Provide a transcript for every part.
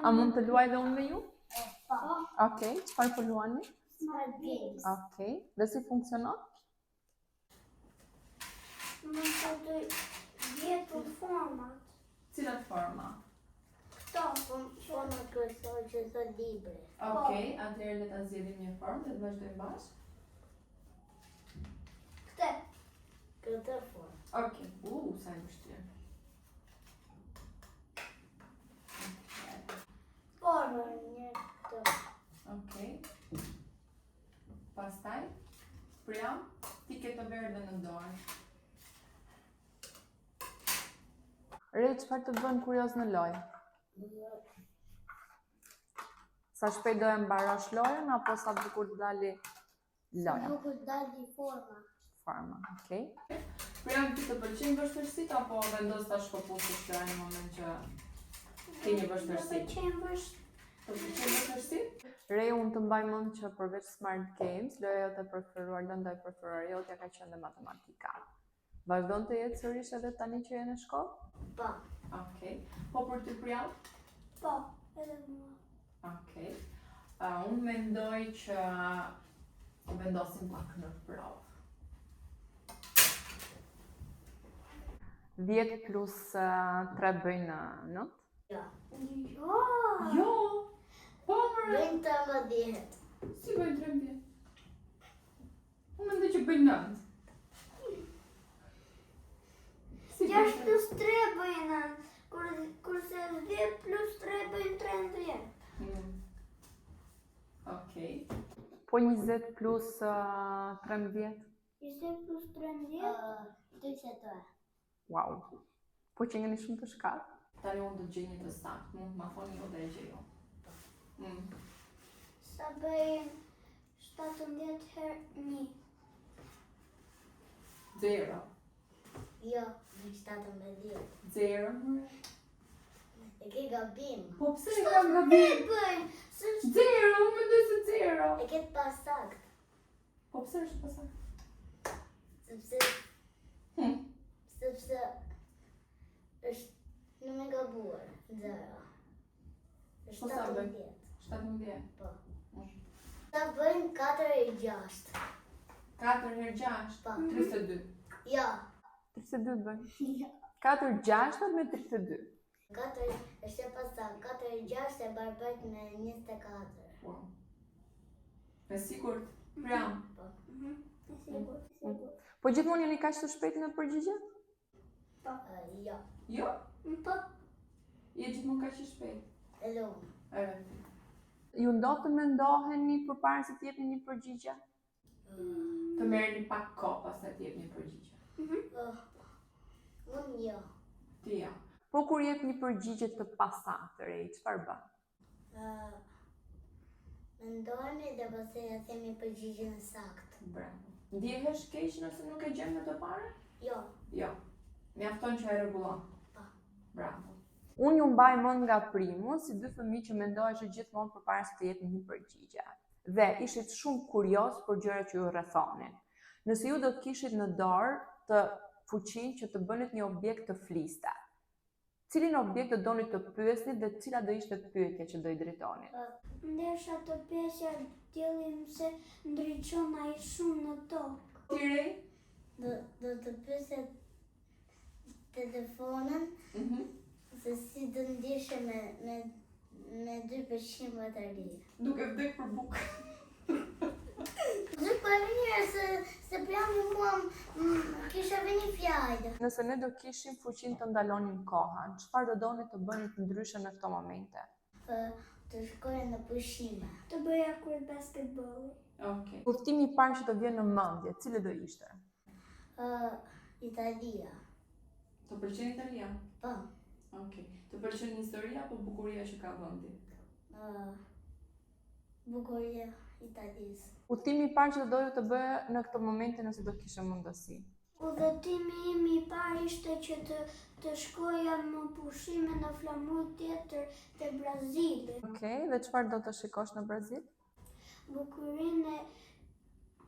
A mund të luaj dhe unë me ju? Po. Okej, çfarë po luani? Smart Games. Okej, dhe si funksionon? Mund të të vjetur format. Cilat forma? Këto, forma kryesore që të libre. Okej, atëherë le ta zgjedhim një formë dhe të vazhdojmë bashkë. Këtë formë. Okej, sa e vështirë. Forma një këtë. Okej. Pastaj, Priam, ti ke të verdhën në dorë. Re, çfarë të bën kurioz në lojë? Sa shpejt do e mbarosh lojën apo sa bukur të dali loja? Nuk është dalë forma. Forma, okej. Priam, ti të pëlqejnë vështirësitë apo vendos ta shkopusësh në një moment që ke një vështirësi? Të pëlqejnë vështirësitë? Re, unë të mbaj mend që përveç Smart Games, loja jote e preferuar, lënda e preferuar jote ka qenë dhe matematika. Vazhdon të jetë sërish edhe tani që je në shkollë? Po. Okej. Po për ty Priam? Po, edhe mua. Okej. Unë mendoj që vendosim pak në provë. 10 plus 3 bëjnë 9? Jo. Jo! Po mërë! Bëjnë 13. Si bëjnë 13? Unë mendoj që bëjnë 9. 6 plus 3 bëjnë, kurse 10 plus 3 bëjnë 13. Okej. Po 20 plus 13? 20 plus 13? 32. Wow. Po që ngeni shumë të shkatë? Tani unë do të gjej një të saktë, mund të ma thoni jo dhe e gjej jo. Sa bëjnë 17 herë 1. 0. Jo, bëjnë 17. 0, mërë. E ke gabim. Po pse e kam gabim? Bëjnë, 0, unë mendoj se 0. e ke pas sakt. Po pse është pa saktë? Sepse është në me gabuar, 0. Po sa bëjnë? 17. Po. Sa bëjnë 4 e 6. 4 herë 6? Po. 32. Jo. 32 bëjnë. 4 gjashtat me 32. 4 është e pasakt, 4 e 6 e barbet me 24. Wow. Me sigurt? Priam? Po. Sigur. Po gjithmonë jeni kaq të shpejt në përgjigje? Po. Jo. Jo? Po. Je gjithmonë kaq i shpejt. Edhe unë. Ju ndodh të mendoheni përpara se të jepni një përgjigje? Të merrni pak kohë pastaj të jepni një përgjigje. Unë jo. Ti jo. Po kur jep një përgjigje të pasaktë, Re, çfarë bën? Mendohemi dhe pastaj ja themi përgjigjen e saktë. Bravo. Ndihesh keq nëse nuk e gjen me të parë? Jo. Jo. Mjafton që e rregullon. Po. Bravo. Unë ju mbaj mend nga primu si dy fëmijë që mendoheshin gjithmonë përpara se të jepni një përgjigje. Dhe ishit shumë kurioz për gjërat që ju rrethonin. Nëse ju do të kishit në dorë të fuqinë që të bënit një objekt të fliste, cilin objekt do doni të pyesni dhe cila do ishte pyetja që do i drejtonit? Ndesha të pyesja diellim se ndriçon ai shumë në tokë. Tire? Do të pyesja telefonën se si do ndjeshe me 2% bateri. Duke vdek për bukë. Nuk po e mirë se Priam mua kisha vënë fjalë. Nëse ne do kishim fuqinë të ndalonim kohën, çfarë do doni të bëni të ndryshe në këto momente? Të shkoja në pushime. Të bëja kur basketbolli. Okej. Udhtimi i parë që të vjen në mendje, cili do ishte? Italia. Të pëlqen Italia? Po. Okej. Të pëlqen historia apo bukuria që ka vendi? Bukuria Italisë. Udhtimi i parë që do doju të bëje në këtë momente nëse do kishe mundësi? Udhëtimi im i parë ishte që të shkoja në pushime në flamur tjetër të Brazilit. Okej, dhe çfarë do të shikosh në Brazil? Bukurinë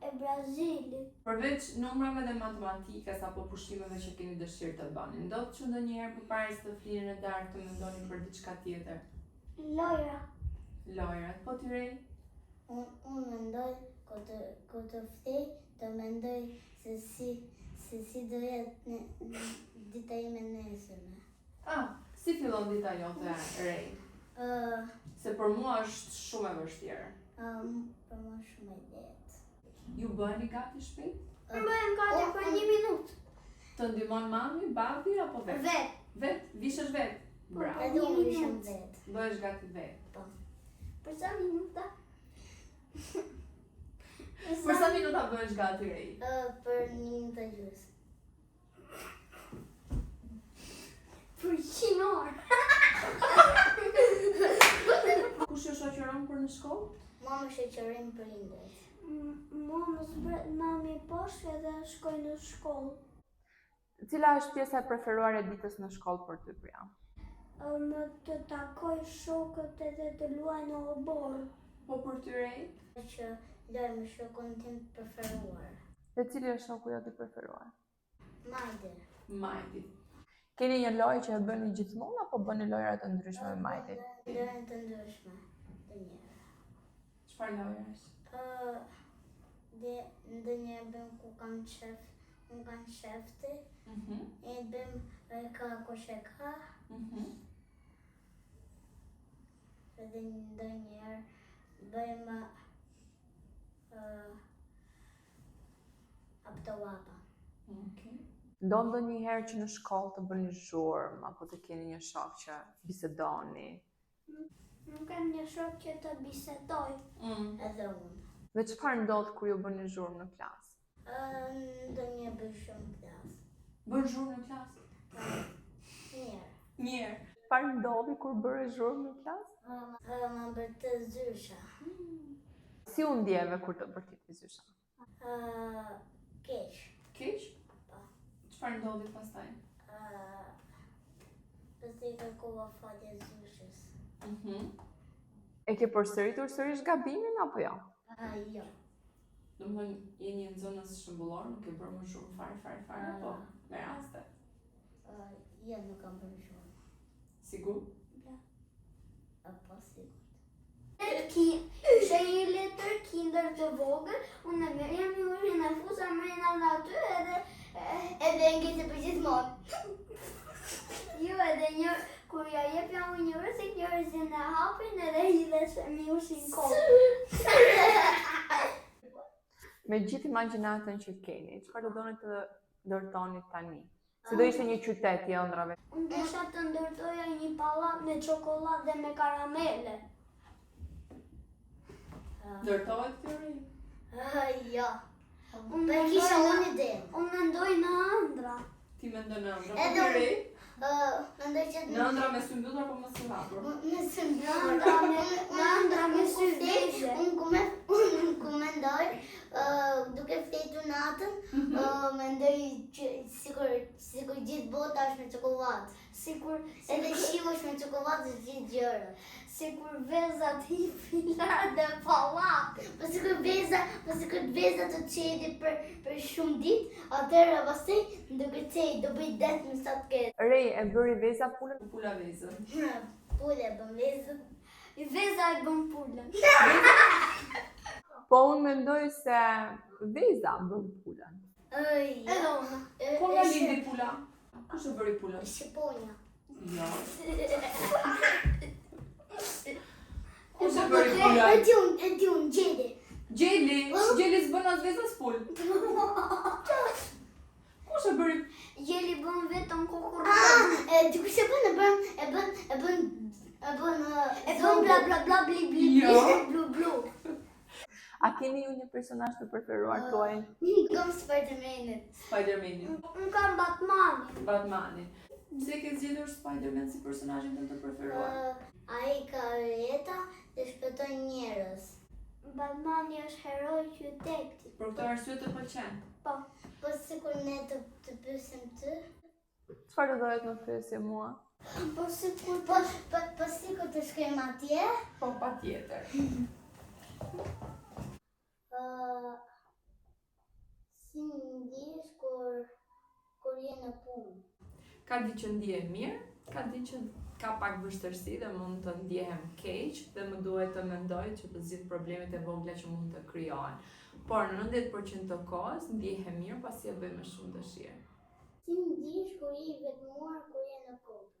e Brazilit. Përveç numrave dhe matematikës apo pushimeve që keni dëshirë të bëni, ndodh që ndonjëherë përpara se të flini në darkë të mendoni për diçka tjetër? Lojra. Lojrat, po ti Rej? Unë mendoj kur të ftej, të mendoj se si do jetë dita ime nesërme. Si fillon dita jote, Rej? Se për mua është shumë e vështirë. Për mua shumë e lehtë. Ju bëheni gati shpejt? Bëhem gati për 1 minutë. Të ndihmon mami, babi apo vetë? Vetë. Vetë, vishesh vetë. Bravo. Edhe unë vishem vetë. Bëhesh gati vetë. Për sa minuta? Për sa minuta bëhesh gati, Rej? Për 1 minutë e gjysmë. Për 100 orë. Kush ju shoqëron për në shkollë? Mua më shoqëron prindërit. Mua më zbret mami poshtë edhe shkoj në shkollë. Cila është pjesa e preferuar e ditës në shkollë për ty, Priya? Më të takoj shokët edhe të luaj në obor. Po për ty, Rej? Që luaj me shokun tim preferuar. Dhe cili është shoku jot i preferuar? Majdi. Majdi. Keni një lojë që e bëni gjithmonë apo bëni lojra të ndryshme me Majdin? Lojra të ndryshme. Të njëra. Çfarë lojë është? Ndonjëherë bëm ku kam shef, unë kam shefti. E bëm ka kosheka. Edhe ndonjëherë bëjmë aptawapa. Do ndonjëherë që në shkollë të bëni zhurmë apo të keni një shok që bisedoni? Nuk kam një shok që të bisedoj. Edhe unë. Dhe çfarë ndodh kur ju bëni zhurmë në klasë? Ndonjëherë bëj shumë klasë. Bën zhurmë në klasë? Mirë. Mirë. Çfarë ndodhi kur bëre zhurmë në klasë? Më bërtë zysha. Si u ndjeve kur të bërtiti zysha? Keq. Keq? Çfarë ndodhi pastaj? Pasi kërkova falje zyshës. E ke përsëritur sërish gabimin apo jo? Jo. Domethënë jeni në zonës shëmbullor, nuk e bërë më shumë fare apo me raste? Jo, nuk kam bërë shumë. Sigur? Po sigurt. Që një letër kinder të vogël, unë e merja mi urin e fusa mrena në aty edhe ngjitë për gjithmonë. Jo, edhe një, kur ja jepja unë një rësik, një rësin e hapin edhe i dhe mi ushin kohë. Me gjithë imagjinatën që keni, çfarë do doni të ndërtoni tani? Si do ishte një qytet i ëndrave? Unë desha të ndërtoja një pallat me çokoladë dhe me karamele. Ndërtohet teori? Jo. Unë kisha unë ide. Unë mendoj në ëndra. Ti mendon në ëndra? Edhe unë. Mendoj që në ëndra me sy mbyllur apo me sy hapur? Me sy mbyllur. Në ëndra me sy veshje. Unë ku mendoj, duke ftetur natën, mendoj që sikur gjithë bota është me çokoladë. Sikur edhe shiu është me çokoladë gjithë gjëra. Sikur vezat i filar dhe pallat. Po sikur veza të çeli për shumë ditë, atëherë pastaj duke çej do bëj det me sa të ketë. Rej, e bëri veza pulën? Pula vezën. Pula e bën vezën. Veza e bën pulën. Po unë mendoj se veza bën pulën. Edhe unë. Po nga lindi pula? Kush e bëri pulën? Shqiponja. Jo. Kush e bëri pulën? E di unë, Gjeli. Gjeli? Gjeli s'bën as veza s'pul. Kush e bëri? Gjeli bën vetëm kukurë. Dikush e bën bla bla bla bli bli blu blu. A keni ju një personazh të preferuar tuaj? Kam Spider-Manin. Spider-Manin. Unë kam Batmanin. Batmanin. Pse ke zgjedhur Spider-Man si personazhin tënd të preferuar? Ai ka jeta dhe shpëton njerëz. Batmani është heroi i qytetit. Për këtë arsye të pëlqen. Po. Po sikur ne të pyesim ty? Çfarë do dohet të më pyesje mua? Po sikur të shkojmë atje? Po patjetër. Si ndihesh kur je në punë? Ka di që ndihem mirë, ka di që ka pak vështërsi dhe mund të ndjehem keq dhe më duhet të mendoj që të zgjidh problemet e vogla që mund të krijohen. Por në 90% të kohës ndjehem mirë pasi e bëj me shumë dëshirë. Si ndihesh kur je i vetmuar kur je në kopësht?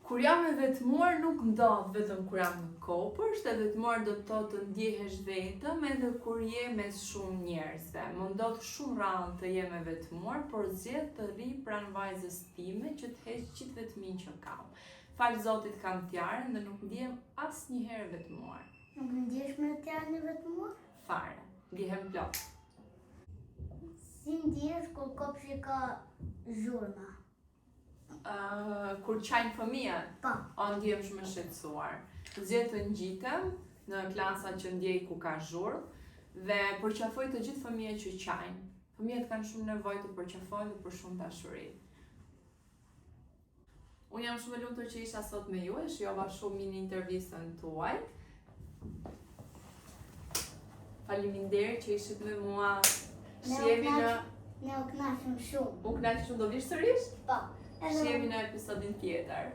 Kur jam e vetmuar nuk ndodh vetëm kur jam në kopësht, e vetmuar do të thotë të ndjehesh vetëm edhe kur je mes shumë njerëzve. Më ndodh shumë rrallë të jem e vetmuar, por zgjedh të rri pranë vajzës time që të heq gjithë vetminë që kam. Fal Zotit kam tjarën dhe nuk ndjehem asnjëherë vetmuar. Nuk ndihesh me tjarën e vetmuar? Fare, ndjehem plot. Si ndihesh kur kopshti ka zhurma? Kur qajnë fëmijët, Po. ndjehem shumë e shqetësuar. Zgjedh të ngjitem në klasa që ndjej ku ka zhurmë dhe përqafoj të gjithë fëmijët që qajnë. Fëmijët kanë shumë nevojë të përqafojnë dhe për shumë dashuri. Unë jam shumë e lumtur që isha sot me ju, e shijova shumë mini intervistën tuaj. Faleminderit që ishit me mua. Shihemi në... Ne u kënaqëm shumë. U kënaqem shumë, do vish sërish? Po. Shihemi në episodin tjetër.